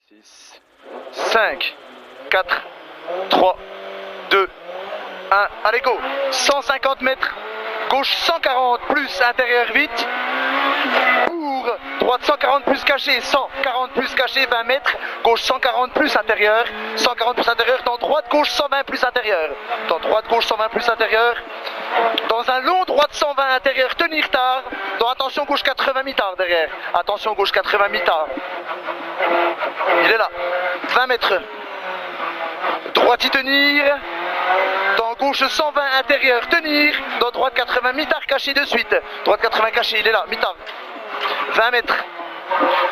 6, 5, 4, 3, 2, 1, allez go. 150 mètres, gauche 140 plus intérieur vite, pour droite 140 plus caché, 140 plus caché, 20 mètres, gauche 140 plus intérieur, 140 plus intérieur, dans droite gauche 120 plus intérieur, dans droite gauche 120 plus intérieur, dans un long droite 120 intérieur, tenir tard, dans attention gauche 80 mi-tard derrière, attention gauche 80 mi-tard, il est là, 20 mètres, droite y tenir, dans gauche 120 intérieur, tenir, dans droite 80 mi-tard caché de suite, droite 80 caché, il est là, mi-tard, 20 mètres,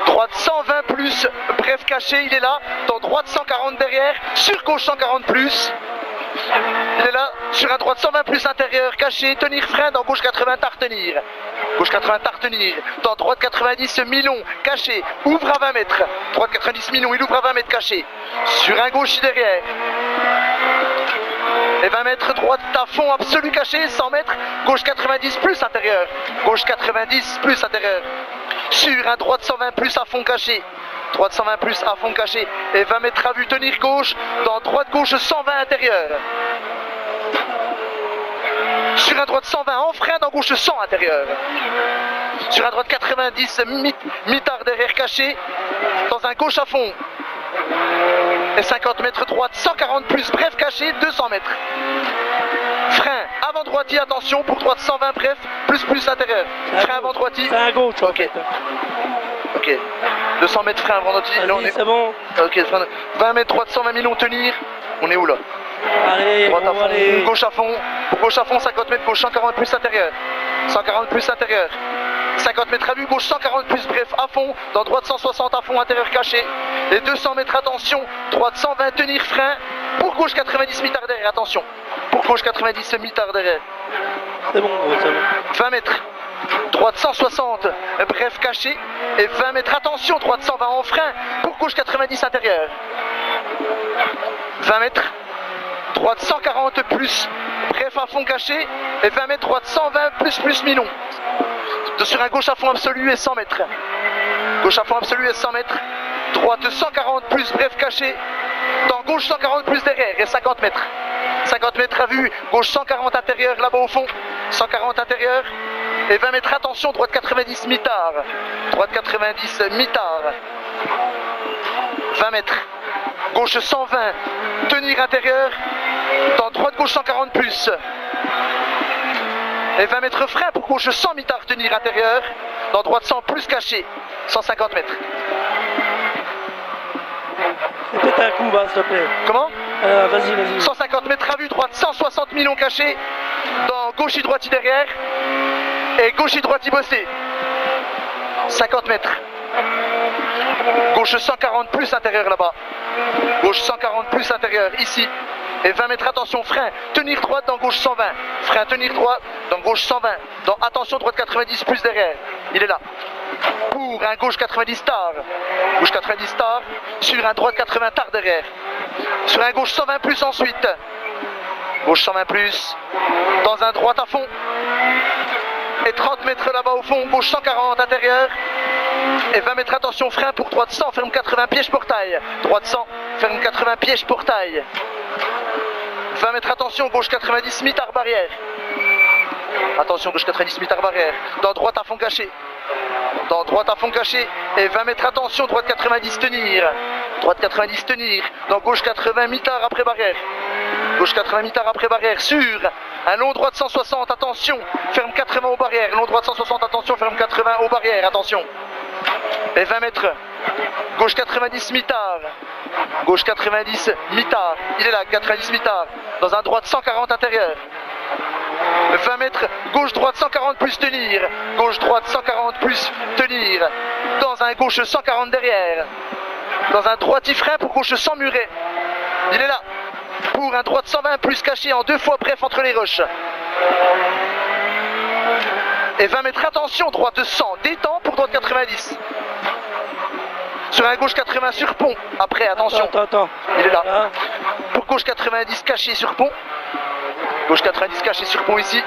droite 120 plus, bref caché, il est là, dans droite 140 derrière, sur gauche 140 plus, il est là, sur un droite 120 plus intérieur, caché, tenir frein, dans gauche 80 tard tenir, gauche 80 tard tenir, dans droite 90 mi-long, caché, ouvre à 20 mètres, droite 90 mi-long, il ouvre à 20 mètres caché, sur un gauche derrière, et 20 mètres, droite à fond absolu caché, 100 mètres, gauche 90 plus intérieur, gauche 90 plus intérieur, sur un droite 120 plus à fond caché, droite 120 plus à fond caché, et 20 mètres à vue, tenir gauche, dans droite gauche 120 intérieur, sur un droite 120 en frein, dans gauche 100 intérieur, sur un droite 90 mi-tard derrière caché, dans un gauche à fond, et 50 mètres droite 140 plus bref caché, 200 mètres, frein avant droitier, attention pour droite 120 bref plus intérieur, frein avant droitier, c'est à gauche, ok, ok, 200 mètres frein avant droitier, là on est, c'est bon, ok, 20 mètres droite 120 millions tenir, on est où là? Allez, droite à fond, allez. gauche à fond, pour gauche à fond 50 mètres gauche 140 plus intérieur, 140 plus intérieur, 50 mètres à vue, gauche 140 plus bref à fond, dans droite 160 à fond intérieur caché, et 200 mètres attention, droite 120 tenir frein, pour gauche 90 mi-tard derrière, attention, pour gauche 90 mi-tard derrière, C'est bon, c'est bon. 20 mètres, droite 160 bref caché, et 20 mètres attention, droite 120 en frein, pour gauche 90 intérieur, 20 mètres, droite 140 plus bref à fond caché, et 20 mètres droite 120 plus mi-long, sur un gauche à fond absolu et 100 mètres, gauche à fond absolu et 100 mètres, droite 140 plus bref caché, dans gauche 140 plus derrière et 50 mètres, 50 mètres à vue, gauche 140 intérieur là-bas au fond, 140 intérieur, et 20 mètres attention, droite 90 mi-tard, droite 90 mi-tard, 20 mètres, gauche 120, tenir intérieur, dans droite gauche 140 plus, et 20 mètres frein pour gauche 100 mi-tard, tenir intérieur, dans droite 100 plus caché, 150 mètres. Fais un coup, s'il te plaît. Comment? Vas-y. 150 mètres à vue, droite 160 millions caché, dans gauche et droite derrière, et gauche et droite bossé, 50 mètres, gauche 140 plus intérieur là-bas, gauche 140 plus intérieur ici, et 20 mètres attention frein, tenir droite dans gauche 120, frein tenir droite dans gauche 120, dans attention droite 90 plus derrière, il est là, pour un gauche 90 tard, gauche 90 tard, sur un droite 80 tard derrière, sur un gauche 120 plus ensuite, gauche 120 plus, dans un droite à fond, et 30 mètres là-bas au fond, gauche 140 intérieur, et 20 mètres attention frein pour droite 100, ferme 80 pièges portail, droite 100, ferme 80 pièges portail, 20 mètres attention, gauche 90 mi-tard barrière, attention gauche 90 mi-tard barrière, dans droite à fond caché, dans droite à fond caché, et 20 mètres attention, droite 90 tenir, droite 90 tenir, dans gauche 80 mi-tard après barrière, gauche 80 mi-tard après barrière, sur un long droite 160, attention, ferme 80 aux barrières, long droite 160, attention, ferme 80 aux barrières, attention, et 20 mètres, gauche 90 mi-tard, gauche 90 mi-tard, il est là, 90 mi-tard, dans un droite 140 intérieur, 20 mètres, gauche droite 140 plus tenir, gauche droite 140 plus tenir, dans un gauche 140 derrière, dans un droite frein pour gauche 100 muret, il est là, pour un droite 120 plus caché en 2 fois bref entre les roches, et 20 mètres attention, droite 100, détend pour droite 90, sur un gauche 80 sur pont, après attention, Attends. il est là, pour gauche 90 caché sur pont, gauche 90 caché sur pont ici,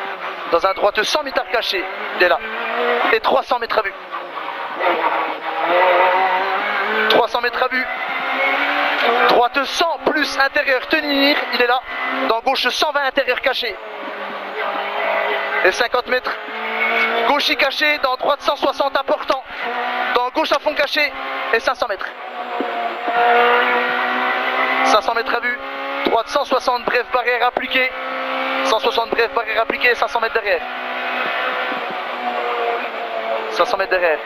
dans un droite 100 mi-tard caché, il est là, et 300 mètres à vue, 300 mètres à vue, Droite 100 plus intérieur tenir, il est là. Dans gauche 120 intérieur caché. Et 50 mètres. Gauche caché, dans droite 160 important. Dans gauche à fond caché. Et 500 mètres. 500 mètres à vue. Droite 160 bref barrière appliquée. 160 bref barrière appliquée et 500 mètres derrière. 500 mètres derrière.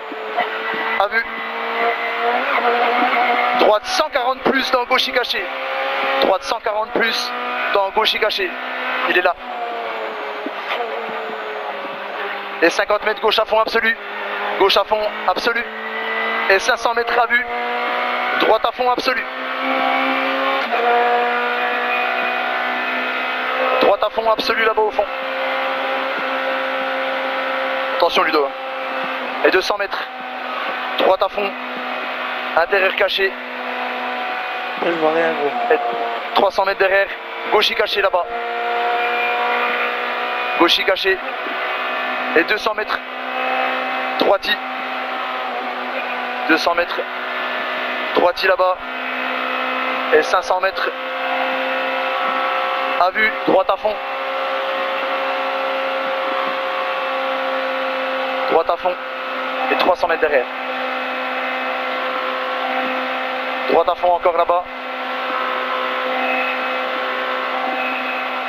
À vue. Droite 140 plus dans gauche caché. Droite 140 plus dans gauche caché. Il est là. Et 50 mètres gauche à fond absolu. Gauche à fond absolu. Et 500 mètres à vue. Droite à fond absolu. Droite à fond absolu là-bas au fond. Attention Ludo. Et 200 mètres. Droite à fond. Intérieur caché. Je vois rien, gros. Et 300 mètres derrière. Gauche caché là-bas. Gauche caché. Et 200 mètres. Droiti. 200 mètres. Droiti là-bas. Et 500 mètres. À vue. Droite à fond. Droite à fond. Et 300 mètres derrière. Droite à fond encore là-bas.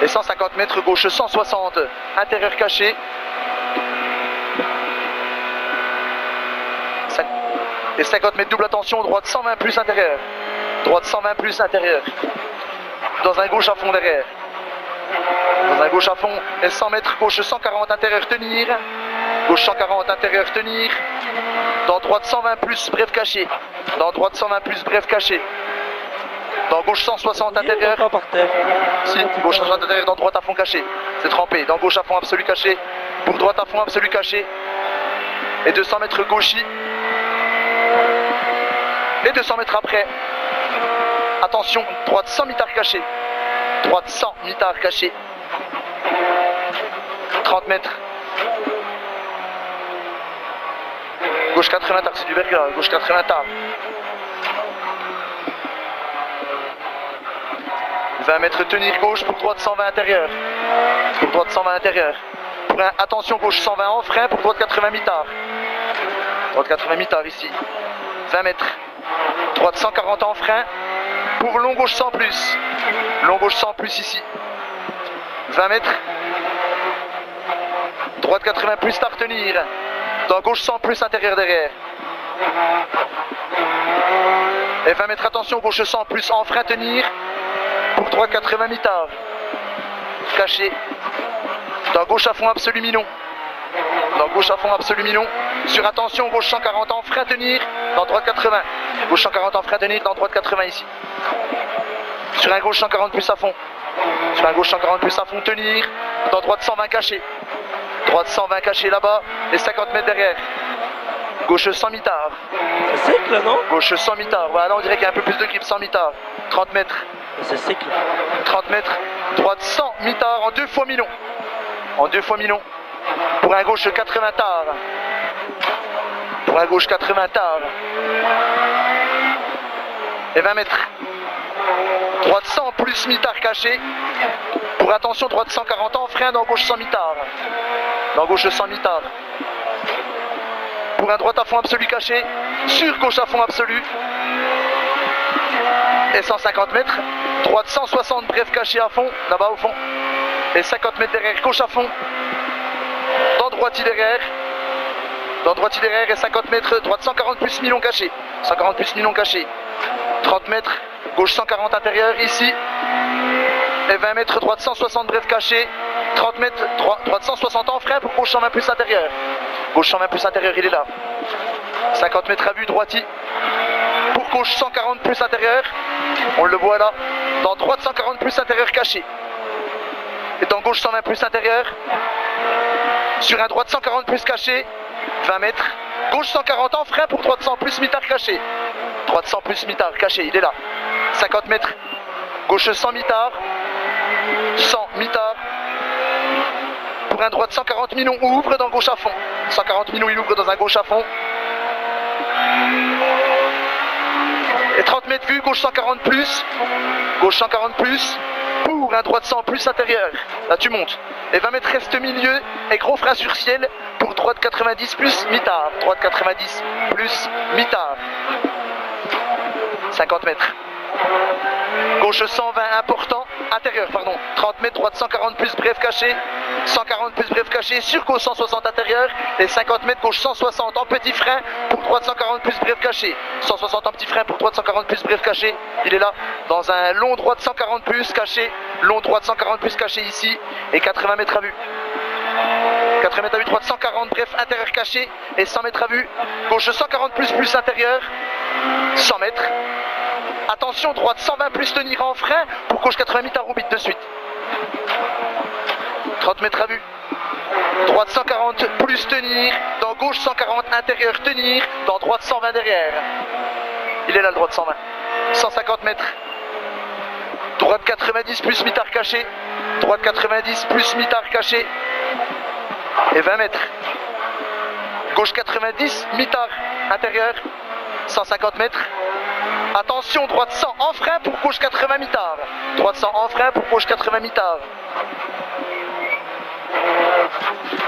Et 150 mètres gauche 160. Intérieur caché. Et 50 mètres double attention. Droite 120 plus intérieur. Droite 120 plus intérieur. Dans un gauche à fond derrière. Dans un gauche à fond. Et 100 mètres gauche 140 intérieur tenir. Gauche 140 intérieur tenir. Dans droite 120 plus bref caché. Dans droite 120 plus bref caché. Dans gauche 160 intérieur. Pas par terre. Si, gauche 160 intérieur dans droite à fond caché. C'est trempé. Dans gauche à fond absolu caché. Pour droite à fond absolu caché. Et 200 mètres gauchis. Et 200 mètres après. Attention, droite 100 mitard caché. Droite 100 mitard caché. 30 mètres. Gauche 80 tard, c'est du verglas. Gauche 80 tard. 20 mètres tenir gauche pour droite 120 intérieur. Pour droite 120 intérieur. Pour un, attention gauche 120 en frein pour droite 80 mitard. Droite 80 mitard ici. 20 mètres. Droite 140 en frein. Pour long gauche 100 plus. Long gauche 100 plus ici. 20 mètres. Droite 80 plus tard tenir. Dans gauche 100 plus intérieur derrière. Et 20 mètres attention gauche 100 plus en frein tenir. Pour droite 80 mitard. Caché. Dans gauche à fond absolu minon. Dans gauche à fond absolu minon. Sur attention gauche 140 en frein tenir. Dans droite 80. Gauche 140 en frein tenir. Dans droite 80 ici. Sur un gauche 140 plus à fond. Sur un gauche 140 plus à fond tenir. Dans droite 120 caché. Droite 120 caché là-bas. Et 50 mètres derrière. Gauche 100 mitard. C'est sec là, non? Gauche 100 mitard. Voilà, on dirait qu'il y a un peu plus de grip 100 mitard. 30 mètres. C'est sec là. 30 mètres. Droite 100 mitard en 2 fois minon. En 2 fois minon. Pour un gauche 80 tard. Pour un gauche 80 tard. Et 20 mètres. Droite 100 plus mitard caché. Pour attention, droite 140 en frein dans gauche 100 mitard. Dans gauche 100 mitard. Pour un droite à fond absolu caché. Sur gauche à fond absolu. Et 150 mètres. Droite 160 bref caché à fond. Là-bas au fond. Et 50 mètres derrière gauche à fond. Dans droite derrière. Dans droite derrière et 50 mètres. Droite 140 plus million caché. 140 plus million caché. 30 mètres. Gauche 140 intérieur ici. Et 20 mètres, droite 160 bref caché. 30 mètres, droite 160 en frein pour gauche 120 plus intérieur. Gauche 120 plus intérieur, il est là. 50 mètres à vue, droiti. Pour gauche 140 plus intérieur. On le voit là. Dans droite 140 plus intérieur caché. Et dans gauche 120 plus intérieur. Sur un droite 140 plus caché. 20 mètres. Gauche 140 en frein pour droite 100 plus mitard caché. Droite 100 plus mitard caché, il est là. 50 mètres. Gauche 100 mitard. 100 mitard. Pour un droite 140 millions ouvre dans gauche à fond. 140 millions il ouvre dans un gauche à fond. Et 30 mètres vue, gauche 140 plus. Gauche 140 plus. Pour un droite 100 plus intérieur. Là tu montes. Et 20 mètres reste milieu. Et gros frein sur ciel pour droite 90 plus mitard. Droite 90 plus mitard. 50 mètres. Gauche 120 important, intérieur pardon, 30 mètres, droite 140 plus bref caché, 140 plus bref caché, sur gauche 160 intérieur, et 50 mètres gauche 160 en petit frein pour droite 140 plus bref caché, 160 en petit frein pour droite 140 plus bref caché, il est là, dans un long droite 140 plus caché, long droite 140 plus caché ici, et 80 mètres à vue. 80 mètres à vue, droite 140 bref intérieur caché, et 100 mètres à vue, gauche 140 plus intérieur, 100 mètres. Attention, droite 120 plus tenir en frein pour gauche 80 mitard au bit de suite. 30 mètres à vue. Droite 140 plus tenir. Dans gauche 140 intérieur tenir. Dans droite 120 derrière. Il est là le droite 120. 150 mètres. Droite 90 plus mitard caché. Droite 90 plus mitard caché. Et 20 mètres. Gauche 90 mitard intérieur. 150 mètres. Attention, droite 100 en frein pour gauche 80 mitard. Droite 100 en frein pour gauche 80 mitard.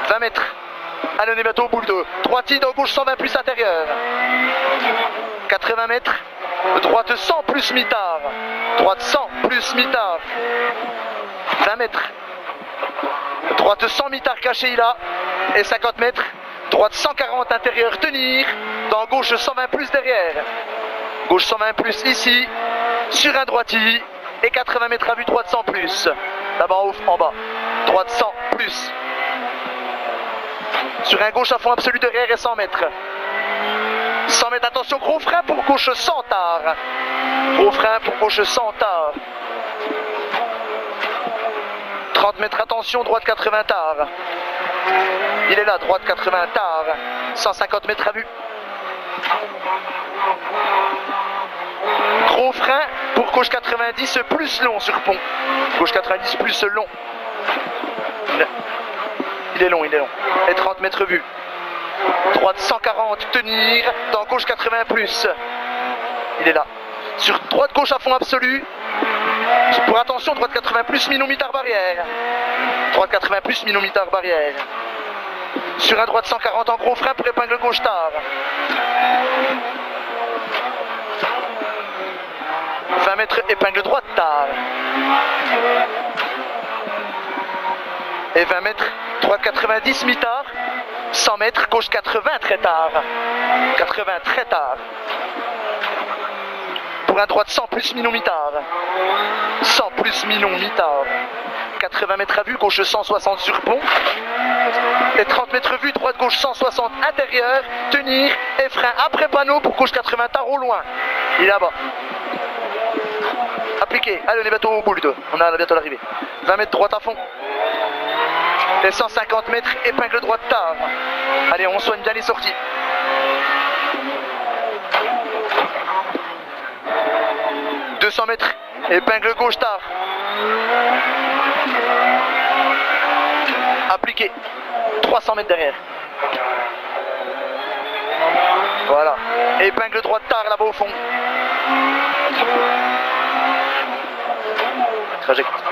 20 mètres. Allez, on est bientôt au bout de droite dans gauche 120 plus intérieur. 80 mètres. Droite 100 plus mitard. Droite 100 plus mitard. 20 mètres. Droite 100 mitard caché il a. Et 50 mètres. Droite 140 intérieur tenir. Dans gauche 120 plus derrière. Gauche 120 plus ici, sur un droiti, et 80 mètres à vue, droite 100 plus. Là-bas en bas, droite 100 plus. Sur un gauche à fond absolu derrière et 100 mètres. 100 mètres, attention, gros frein pour gauche 100 tard. Gros frein pour gauche 100 tard. 30 mètres, attention, droite 80 tard. Il est là, droite 80 tard. 150 mètres à vue. Gros frein pour gauche 90 plus long sur pont. Gauche 90 plus long. Il est long, il est long. Et 30 mètres vue. Droite 140 tenir. Dans gauche 80 plus. Il est là. Sur droite gauche à fond absolu. Pour attention, droite 80 plus minomitard barrière. Droite 80 plus minomitard barrière. Sur un droite 140 en gros frein pour épingle gauche tard. 20 mètres épingle droite tard. Et 20 mètres droite 90 mi-tard. 100 mètres gauche 80 très tard. 80 très tard. Pour un droite 100 plus minon mi-tard. 100 plus minon mi-tard. 80 mètres à vue, gauche 160 sur pont. Et 30 mètres vue, droite gauche 160 intérieur. Tenir et frein après panneau pour gauche 80 tard au loin. Il est là-bas. Appliqué. Allez, on est bientôt au bout, on a bientôt l'arrivée. 20 mètres droite à fond. Et 150 mètres épingle droite tard. Allez, on soigne bien les sorties. « 200 mètres, épingle gauche tard. Appliqué. 300 mètres derrière. Voilà. Épingle droite tard là-bas au fond. Trajectoire.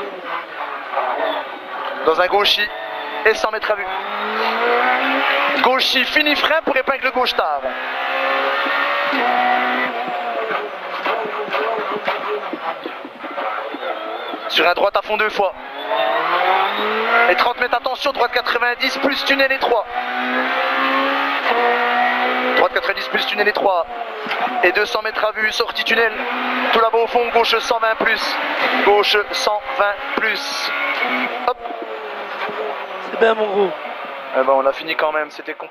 Dans un gauchis et 100 mètres à vue. Gauchis, fini frein pour épingle gauche tard. Sur un droite à fond 2 fois. Et 30 mètres, attention, droite 90 plus tunnel étroit. Droite 90 plus tunnel étroit. Et 200 mètres à vue, sortie tunnel. Tout là-bas au fond, gauche 120 plus. Gauche 120 plus. Hop. C'est bien mon gros. Eh ben on a fini quand même, c'était compliqué.